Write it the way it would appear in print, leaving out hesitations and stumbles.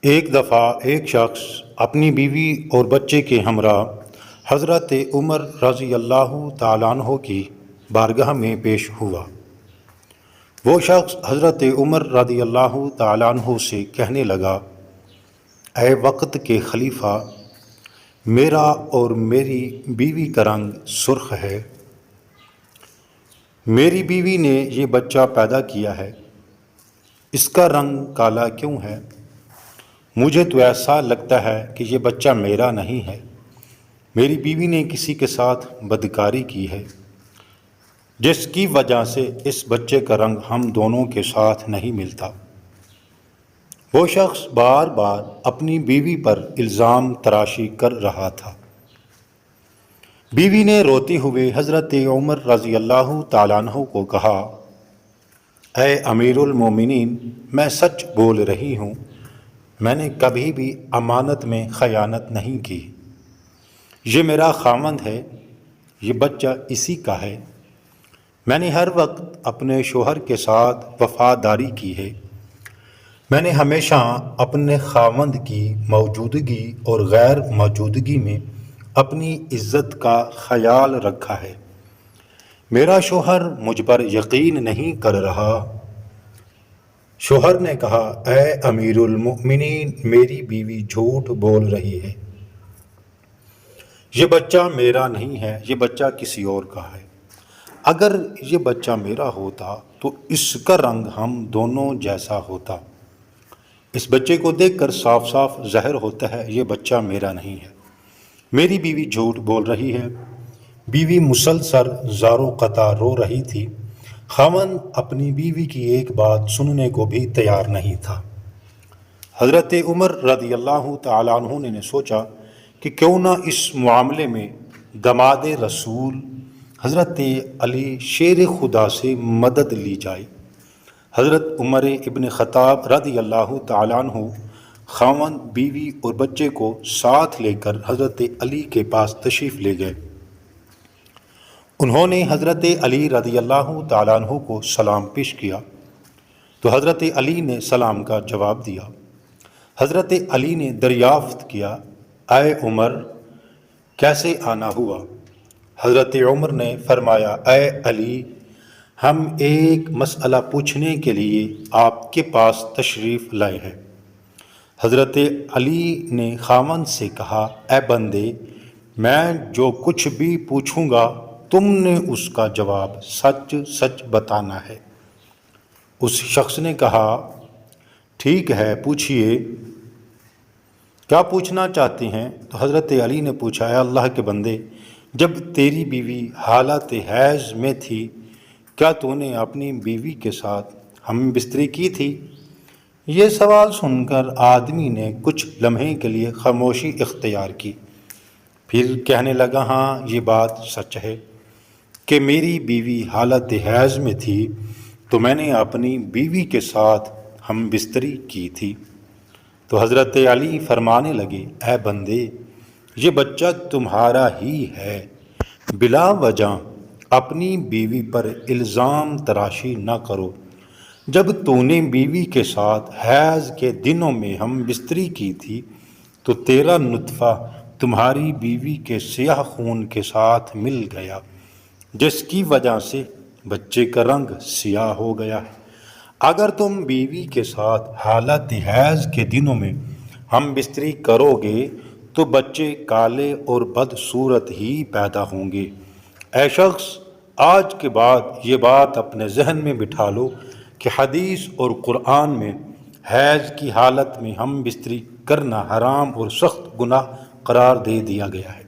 ایک دفعہ ایک شخص اپنی بیوی اور بچے کے ہمراہ حضرت عمر رضی اللہ تعالیٰ عنہ کی بارگاہ میں پیش ہوا۔ وہ شخص حضرت عمر رضی اللہ تعالیٰ عنہ سے کہنے لگا، اے وقت کے خلیفہ، میرا اور میری بیوی کا رنگ سرخ ہے۔ میری بیوی نے یہ بچہ پیدا کیا ہے، اس کا رنگ کالا کیوں ہے؟ مجھے تو ایسا لگتا ہے کہ یہ بچہ میرا نہیں ہے، میری بیوی نے کسی کے ساتھ بدکاری کی ہے، جس کی وجہ سے اس بچے کا رنگ ہم دونوں کے ساتھ نہیں ملتا۔ وہ شخص بار بار اپنی بیوی پر الزام تراشی کر رہا تھا۔ بیوی نے روتے ہوئے حضرت عمر رضی اللہ تعالیٰ عنہ کو کہا، اے امیر المومنین، میں سچ بول رہی ہوں، میں نے کبھی بھی امانت میں خیانت نہیں کی۔ یہ میرا خاوند ہے، یہ بچہ اسی کا ہے۔ میں نے ہر وقت اپنے شوہر کے ساتھ وفاداری کی ہے۔ میں نے ہمیشہ اپنے خاوند کی موجودگی اور غیر موجودگی میں اپنی عزت کا خیال رکھا ہے۔ میرا شوہر مجھ پر یقین نہیں کر رہا۔ شوہر نے کہا، اے امیر المؤمنین، میری بیوی جھوٹ بول رہی ہے، یہ بچہ میرا نہیں ہے، یہ بچہ کسی اور کا ہے۔ اگر یہ بچہ میرا ہوتا تو اس کا رنگ ہم دونوں جیسا ہوتا۔ اس بچے کو دیکھ کر صاف صاف ظاہر ہوتا ہے یہ بچہ میرا نہیں ہے۔ میری بیوی جھوٹ بول رہی ہے۔ بیوی مسلسل زار و قطع رو رہی تھی۔ خاوند اپنی بیوی کی ایک بات سننے کو بھی تیار نہیں تھا۔ حضرت عمر رضی اللہ تعالیٰ عنہ نے سوچا کہ کیوں نہ اس معاملے میں داماد رسول حضرت علی شیر خدا سے مدد لی جائے۔ حضرت عمر ابن خطاب رضی اللہ تعالیٰ عنہ خاوند، بیوی اور بچے کو ساتھ لے کر حضرت علی کے پاس تشریف لے گئے۔ انہوں نے حضرت علی رضی اللہ تعالیٰ عنہ کو سلام پیش کیا تو حضرت علی نے سلام کا جواب دیا۔ حضرت علی نے دریافت کیا، اے عمر، کیسے آنا ہوا؟ حضرت عمر نے فرمایا، اے علی، ہم ایک مسئلہ پوچھنے کے لیے آپ کے پاس تشریف لائے ہیں۔ حضرت علی نے خاوند سے کہا، اے بندے، میں جو کچھ بھی پوچھوں گا تم نے اس کا جواب سچ سچ بتانا ہے۔ اس شخص نے کہا، ٹھیک ہے، پوچھئے، کیا پوچھنا چاہتے ہیں؟ تو حضرت علی نے پوچھا، اے اللہ کے بندے، جب تیری بیوی حالت حیض میں تھی، کیا تو نے اپنی بیوی کے ساتھ ہم بستری کی تھی؟ یہ سوال سن کر آدمی نے کچھ لمحے کے لیے خاموشی اختیار کی، پھر کہنے لگا، ہاں، یہ بات سچ ہے کہ میری بیوی حالت حیض میں تھی تو میں نے اپنی بیوی کے ساتھ ہم بستری کی تھی۔ تو حضرت علی فرمانے لگے، اے بندے، یہ بچہ تمہارا ہی ہے، بلا وجہ اپنی بیوی پر الزام تراشی نہ کرو۔ جب تو نے بیوی کے ساتھ حیض کے دنوں میں ہم بستری کی تھی تو تیرا نطفہ تمہاری بیوی کے سیاہ خون کے ساتھ مل گیا، جس کی وجہ سے بچے کا رنگ سیاہ ہو گیا ہے۔ اگر تم بیوی کے ساتھ حالت حیض کے دنوں میں ہم بستری کرو گے تو بچے کالے اور بدصورت ہی پیدا ہوں گے۔ اے شخص، آج کے بعد یہ بات اپنے ذہن میں بٹھا لو کہ حدیث اور قرآن میں حیض کی حالت میں ہم بستری کرنا حرام اور سخت گناہ قرار دے دیا گیا ہے۔